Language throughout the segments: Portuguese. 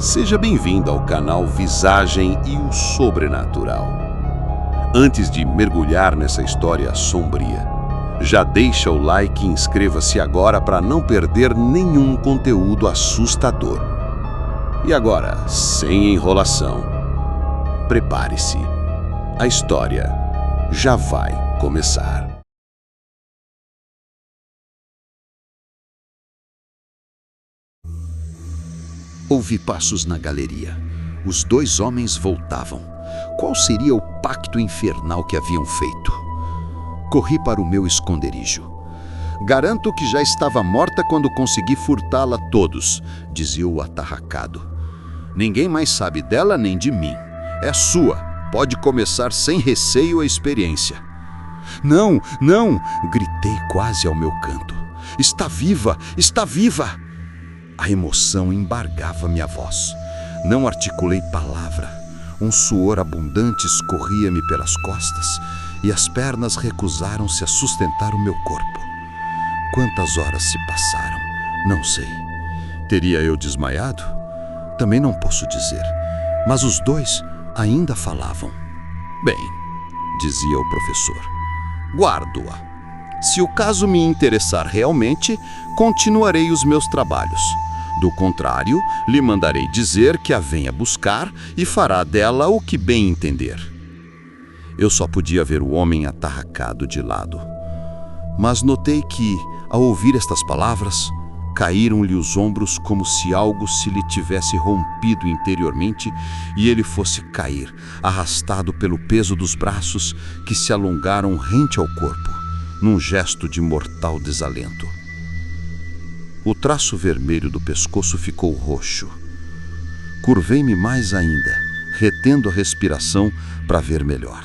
Seja bem-vindo ao canal Visagem e o Sobrenatural. Antes de mergulhar nessa história sombria, já deixa o like e inscreva-se agora para não perder nenhum conteúdo assustador. E agora, sem enrolação, prepare-se. A história já vai começar. Ouvi passos na galeria. Os dois homens voltavam. Qual seria o pacto infernal que haviam feito? Corri para o meu esconderijo. Garanto que já estava morta quando consegui furtá-la todos, dizia o atarracado. Ninguém mais sabe dela nem de mim. É sua. Pode começar sem receio a experiência. Não, não! Gritei quase ao meu canto. Está viva! Está viva! A emoção embargava minha voz. Não articulei palavra. Um suor abundante escorria-me pelas costas e as pernas recusaram-se a sustentar o meu corpo. Quantas horas se passaram? Não sei. Teria eu desmaiado? Também não posso dizer. Mas os dois ainda falavam. Bem, dizia o professor, guardo-a. Se o caso me interessar realmente, continuarei os meus trabalhos. Do contrário, lhe mandarei dizer que a venha buscar e fará dela o que bem entender. Eu só podia ver o homem atarracado de lado. Mas notei que, ao ouvir estas palavras, caíram-lhe os ombros como se algo se lhe tivesse rompido interiormente e ele fosse cair, arrastado pelo peso dos braços que se alongaram rente ao corpo, num gesto de mortal desalento. O traço vermelho do pescoço ficou roxo. Curvei-me mais ainda, retendo a respiração para ver melhor.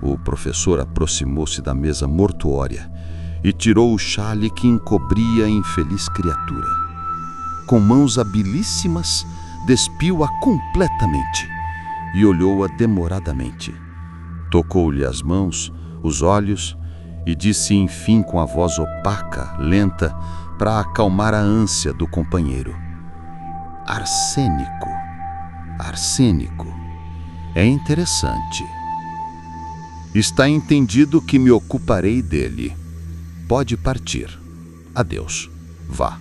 O professor aproximou-se da mesa mortuória e tirou o xale que encobria a infeliz criatura. Com mãos habilíssimas, despiu-a completamente e olhou-a demoradamente. Tocou-lhe as mãos, os olhos e disse enfim com a voz opaca, lenta, para acalmar a ânsia do companheiro. Arsênico. Arsênico. É interessante. Está entendido que me ocuparei dele. Pode partir. Adeus. Vá.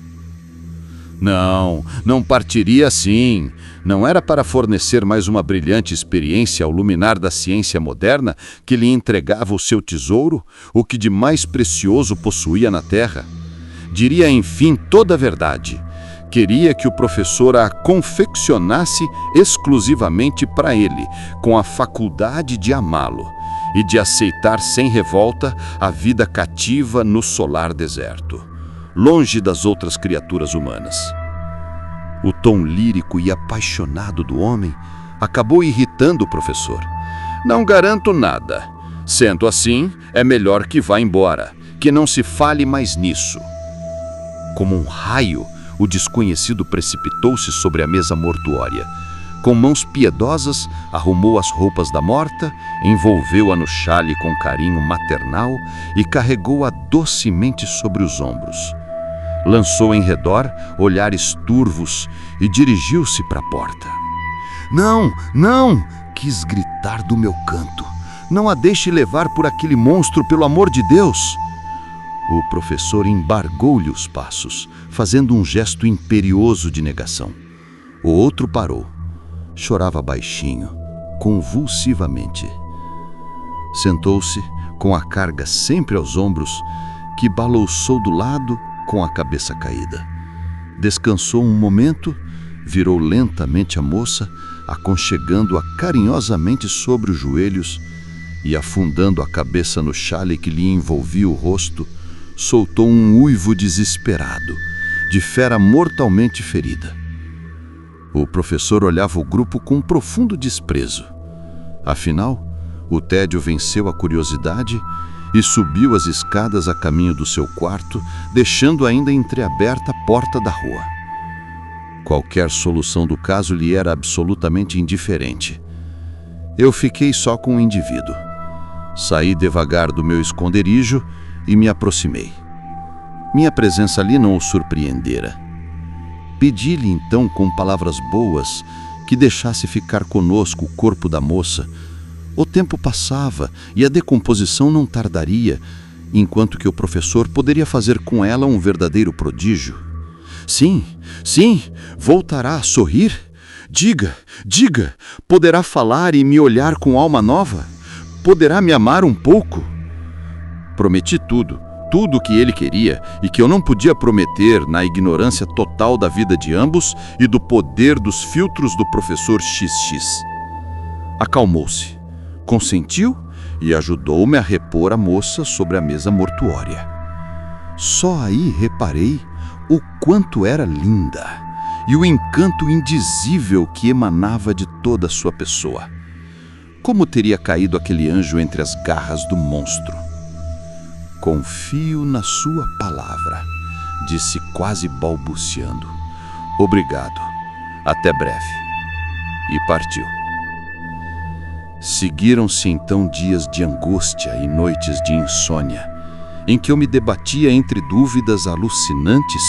Não partiria assim. Não era para fornecer mais uma brilhante experiência ao luminar da ciência moderna que lhe entregava o seu tesouro, o que de mais precioso possuía na Terra. Diria, enfim, toda a verdade. Queria que o professor a confeccionasse exclusivamente para ele, com a faculdade de amá-lo e de aceitar sem revolta a vida cativa no solar deserto, longe das outras criaturas humanas. O tom lírico e apaixonado do homem acabou irritando o professor. Não garanto nada. Sendo assim, é melhor que vá embora, que não se fale mais nisso. Como um raio, o desconhecido precipitou-se sobre a mesa mortuória. Com mãos piedosas, arrumou as roupas da morta, envolveu-a no xale com carinho maternal e carregou-a docemente sobre os ombros. Lançou em redor olhares turvos e dirigiu-se para a porta. Não, não! Quis gritar do meu canto. Não a deixe levar por aquele monstro, pelo amor de Deus! O professor embargou-lhe os passos, fazendo um gesto imperioso de negação. O outro parou. Chorava baixinho, convulsivamente. Sentou-se, com a carga sempre aos ombros, que balouçou do lado com a cabeça caída. Descansou um momento, virou lentamente a moça, aconchegando-a carinhosamente sobre os joelhos e, afundando a cabeça no xale que lhe envolvia o rosto, soltou um uivo desesperado, de fera mortalmente ferida. O professor olhava o grupo com profundo desprezo. Afinal, o tédio venceu a curiosidade e subiu as escadas a caminho do seu quarto, deixando ainda entreaberta a porta da rua. Qualquer solução do caso lhe era absolutamente indiferente. Eu fiquei só com o indivíduo. Saí devagar do meu esconderijo e me aproximei. Minha presença ali não o surpreendera. Pedi-lhe então, com palavras boas, que deixasse ficar conosco o corpo da moça. O tempo passava e a decomposição não tardaria, enquanto que o professor poderia fazer com ela um verdadeiro prodígio. Sim, sim, voltará a sorrir? Diga, poderá falar e me olhar com alma nova? Poderá me amar um pouco? Prometi tudo o que ele queria e que eu não podia prometer na ignorância total da vida de ambos e do poder dos filtros do professor XX. Acalmou-se, consentiu e ajudou-me a repor a moça sobre a mesa mortuória. Só aí reparei o quanto era linda e o encanto indizível que emanava de toda a sua pessoa. Como teria caído aquele anjo entre as garras do monstro? Confio na sua palavra, disse quase balbuciando. Obrigado, até breve. E partiu. Seguiram-se então dias de angústia e noites de insônia, em que eu me debatia entre dúvidas alucinantes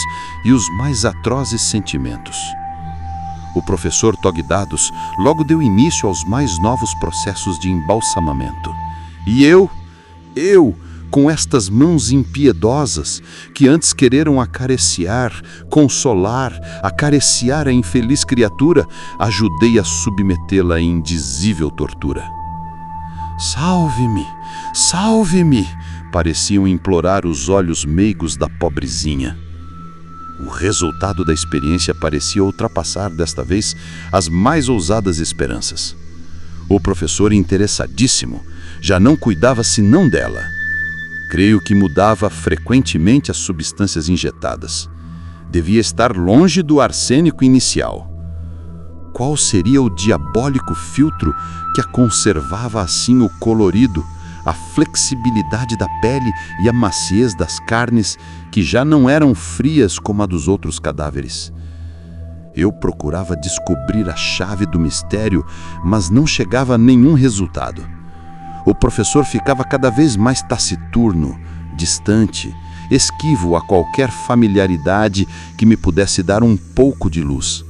e os mais atrozes sentimentos. O professor Togdados logo deu início aos mais novos processos de embalsamamento. E eu, com estas mãos impiedosas, que antes quereram acariciar, consolar, acariciar a infeliz criatura, ajudei a submetê-la à indizível tortura. Salve-me, salve-me, pareciam implorar os olhos meigos da pobrezinha. O resultado da experiência parecia ultrapassar desta vez as mais ousadas esperanças. O professor, interessadíssimo, já não cuidava senão dela. Creio que mudava frequentemente as substâncias injetadas. Devia estar longe do arsênico inicial. Qual seria o diabólico filtro que a conservava assim o colorido, a flexibilidade da pele e a maciez das carnes que já não eram frias como a dos outros cadáveres? Eu procurava descobrir a chave do mistério, mas não chegava a nenhum resultado. O professor ficava cada vez mais taciturno, distante, esquivo a qualquer familiaridade que me pudesse dar um pouco de luz.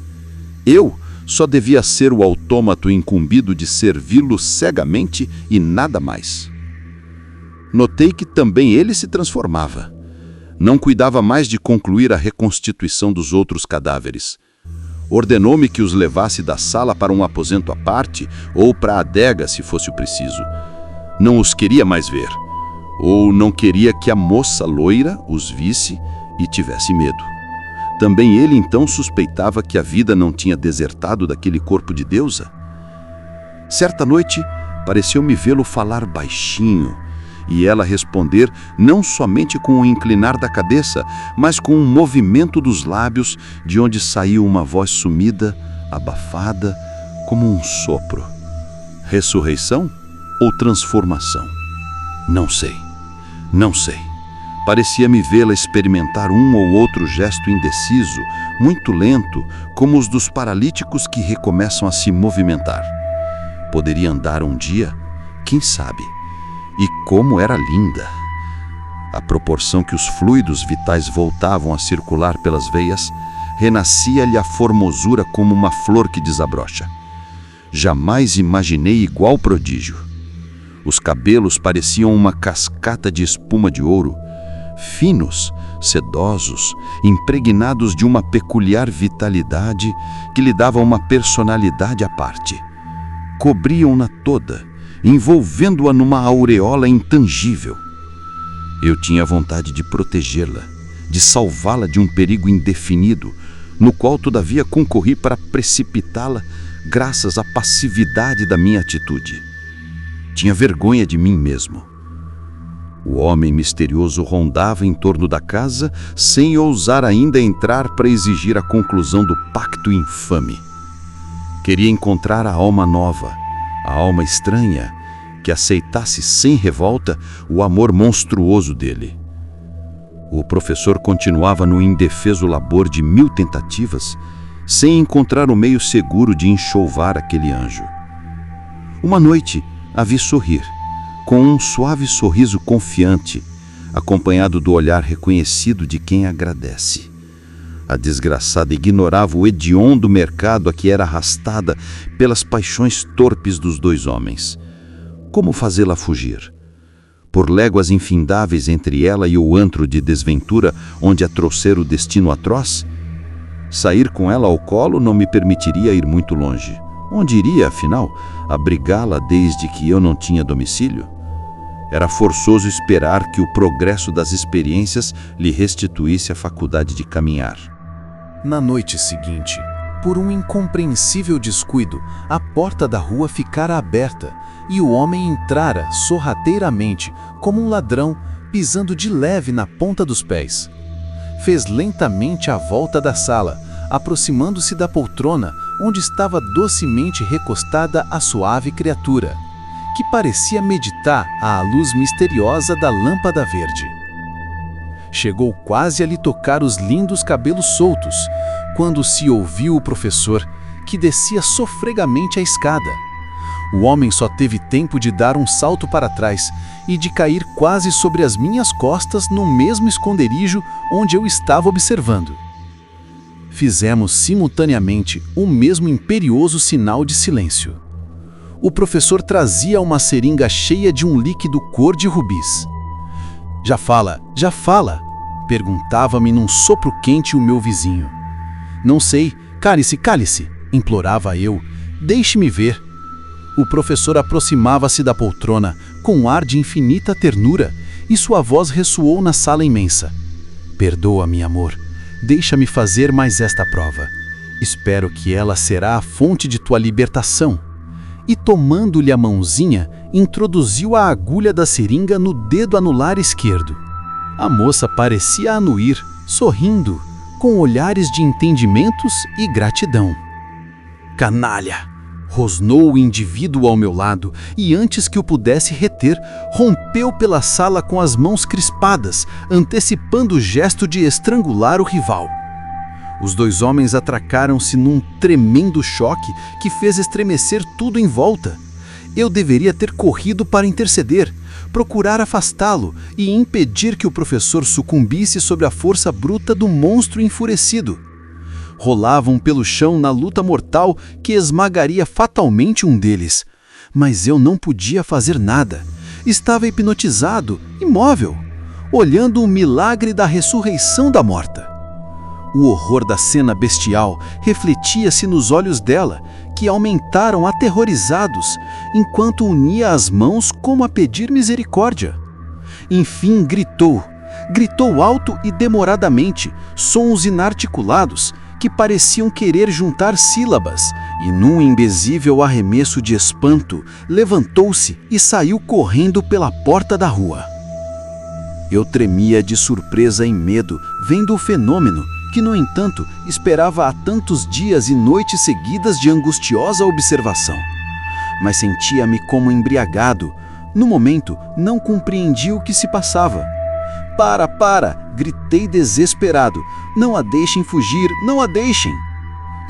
Eu só devia ser o autômato incumbido de servi-lo cegamente e nada mais. Notei que também ele se transformava. Não cuidava mais de concluir a reconstituição dos outros cadáveres. Ordenou-me que os levasse da sala para um aposento à parte ou para a adega, se fosse o preciso. Não os queria mais ver, ou não queria que a moça loira os visse e tivesse medo. Também ele então suspeitava que a vida não tinha desertado daquele corpo de deusa. Certa noite, pareceu-me vê-lo falar baixinho, e ela responder não somente com o inclinar da cabeça, mas com um movimento dos lábios, de onde saiu uma voz sumida, abafada, como um sopro. Ressurreição ou transformação? Não sei. Parecia-me vê-la experimentar um ou outro gesto indeciso, muito lento, como os dos paralíticos que recomeçam a se movimentar. Poderia andar um dia? Quem sabe? E como era linda! À proporção que os fluidos vitais voltavam a circular pelas veias, renascia-lhe a formosura como uma flor que desabrocha. Jamais imaginei igual prodígio. Os cabelos pareciam uma cascata de espuma de ouro, finos, sedosos, impregnados de uma peculiar vitalidade que lhe dava uma personalidade à parte. Cobriam-na toda, envolvendo-a numa aureola intangível. Eu tinha vontade de protegê-la, de salvá-la de um perigo indefinido, no qual todavia concorri para precipitá-la graças à passividade da minha atitude. Tinha vergonha de mim mesmo. O homem misterioso rondava em torno da casa sem ousar ainda entrar para exigir a conclusão do pacto infame. Queria encontrar a alma nova, a alma estranha, que aceitasse sem revolta o amor monstruoso dele. O professor continuava no indefeso labor de 1000 tentativas, sem encontrar o meio seguro de enxovar aquele anjo. Uma noite, a vi sorrir, com um suave sorriso confiante, acompanhado do olhar reconhecido de quem agradece. A desgraçada ignorava o hediondo mercado a que era arrastada pelas paixões torpes dos dois homens. Como fazê-la fugir? Por léguas infindáveis entre ela e o antro de desventura onde a trouxera o destino atroz? Sair com ela ao colo não me permitiria ir muito longe. Onde iria, afinal, abrigá-la desde que eu não tinha domicílio? Era forçoso esperar que o progresso das experiências lhe restituísse a faculdade de caminhar. Na noite seguinte, por um incompreensível descuido, a porta da rua ficara aberta e o homem entrara sorrateiramente, como um ladrão, pisando de leve na ponta dos pés. Fez lentamente a volta da sala, aproximando-se da poltrona onde estava docemente recostada a suave criatura, que parecia meditar à luz misteriosa da lâmpada verde. Chegou quase a lhe tocar os lindos cabelos soltos, quando se ouviu o professor, que descia sofregamente a escada. O homem só teve tempo de dar um salto para trás e de cair quase sobre as minhas costas no mesmo esconderijo onde eu estava observando. Fizemos simultaneamente o mesmo imperioso sinal de silêncio. O professor trazia uma seringa cheia de um líquido cor de rubis. Já fala, perguntava-me num sopro quente o meu vizinho. Não sei, cale-se, implorava eu, deixe-me ver. O professor aproximava-se da poltrona com um ar de infinita ternura e sua voz ressoou na sala imensa. Perdoa-me, amor, deixa-me fazer mais esta prova. Espero que ela será a fonte de tua libertação. E tomando-lhe a mãozinha, introduziu a agulha da seringa no dedo anular esquerdo. A moça parecia anuir, sorrindo, com olhares de entendimentos e gratidão. Canalha! Rosnou o indivíduo ao meu lado e, antes que eu pudesse reter, rompeu pela sala com as mãos crispadas, antecipando o gesto de estrangular o rival. Os dois homens atracaram-se num tremendo choque que fez estremecer tudo em volta. Eu deveria ter corrido para interceder, procurar afastá-lo e impedir que o professor sucumbisse sob a força bruta do monstro enfurecido. Rolavam pelo chão na luta mortal que esmagaria fatalmente um deles. Mas eu não podia fazer nada. Estava hipnotizado, imóvel, olhando o milagre da ressurreição da morta. O horror da cena bestial refletia-se nos olhos dela, que aumentaram aterrorizados, enquanto unia as mãos como a pedir misericórdia. Enfim gritou alto e demoradamente, sons inarticulados, que pareciam querer juntar sílabas, e num imbezível arremesso de espanto, levantou-se e saiu correndo pela porta da rua. Eu tremia de surpresa e medo, vendo o fenômeno, que, no entanto, esperava há tantos dias e noites seguidas de angustiosa observação. Mas sentia-me como embriagado. No momento, não compreendi o que se passava. Para! Gritei desesperado. Não a deixem fugir, não a deixem!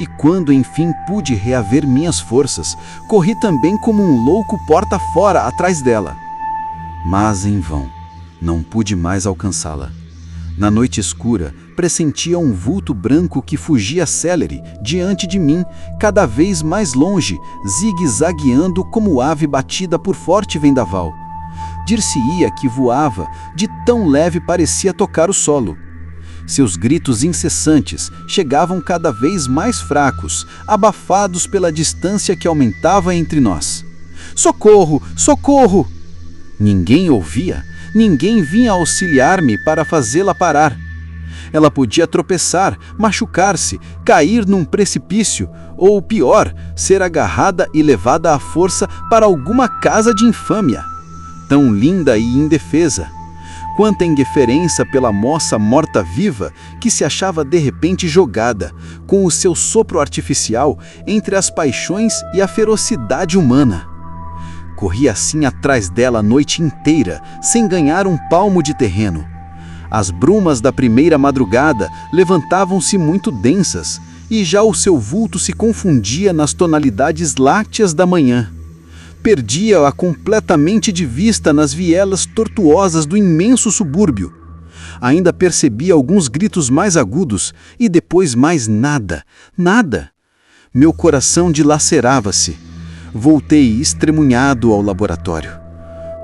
E quando enfim pude reaver minhas forças, corri também como um louco porta fora atrás dela. Mas em vão, não pude mais alcançá-la. Na noite escura, pressentia um vulto branco que fugia célere diante de mim, cada vez mais longe, zigue-zagueando como ave batida por forte vendaval. Dir-se-ia que voava, de tão leve parecia tocar o solo. Seus gritos incessantes chegavam cada vez mais fracos, abafados pela distância que aumentava entre nós. Socorro! Socorro! Ninguém ouvia, ninguém vinha auxiliar-me para fazê-la parar. Ela podia tropeçar, machucar-se, cair num precipício, ou pior, ser agarrada e levada à força para alguma casa de infâmia. Tão linda e indefesa. Quanta indiferença pela moça morta-viva que se achava de repente jogada, com o seu sopro artificial, entre as paixões e a ferocidade humana. Corri assim atrás dela a noite inteira, sem ganhar um palmo de terreno. As brumas da primeira madrugada levantavam-se muito densas, e já o seu vulto se confundia nas tonalidades lácteas da manhã. Perdia-a completamente de vista nas vielas tortuosas do imenso subúrbio. Ainda percebi alguns gritos mais agudos e depois mais nada, nada. Meu coração dilacerava-se. Voltei estremunhado ao laboratório.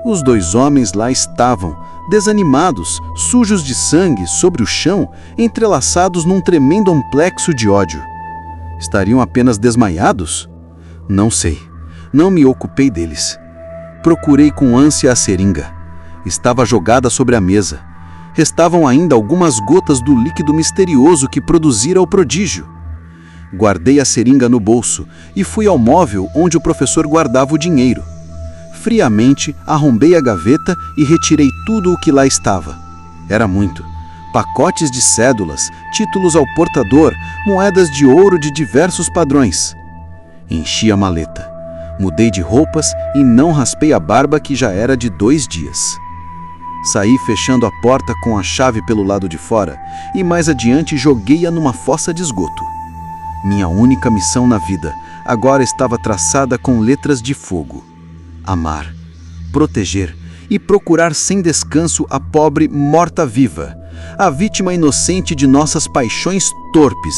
Os 2 homens lá estavam, desanimados, sujos de sangue, sobre o chão, entrelaçados num tremendo amplexo de ódio. Estariam apenas desmaiados? Não sei. Não me ocupei deles. Procurei com ânsia a seringa. Estava jogada sobre a mesa. Restavam ainda algumas gotas do líquido misterioso que produzira o prodígio. Guardei a seringa no bolso e fui ao móvel onde o professor guardava o dinheiro. Friamente, arrombei a gaveta e retirei tudo o que lá estava. Era muito. Pacotes de cédulas, títulos ao portador, moedas de ouro de diversos padrões. Enchi a maleta. Mudei de roupas e não raspei a barba que já era de 2 dias. Saí fechando a porta com a chave pelo lado de fora e mais adiante joguei-a numa fossa de esgoto. Minha única missão na vida agora estava traçada com letras de fogo. Amar, proteger e procurar sem descanso a pobre morta-viva, a vítima inocente de nossas paixões torpes.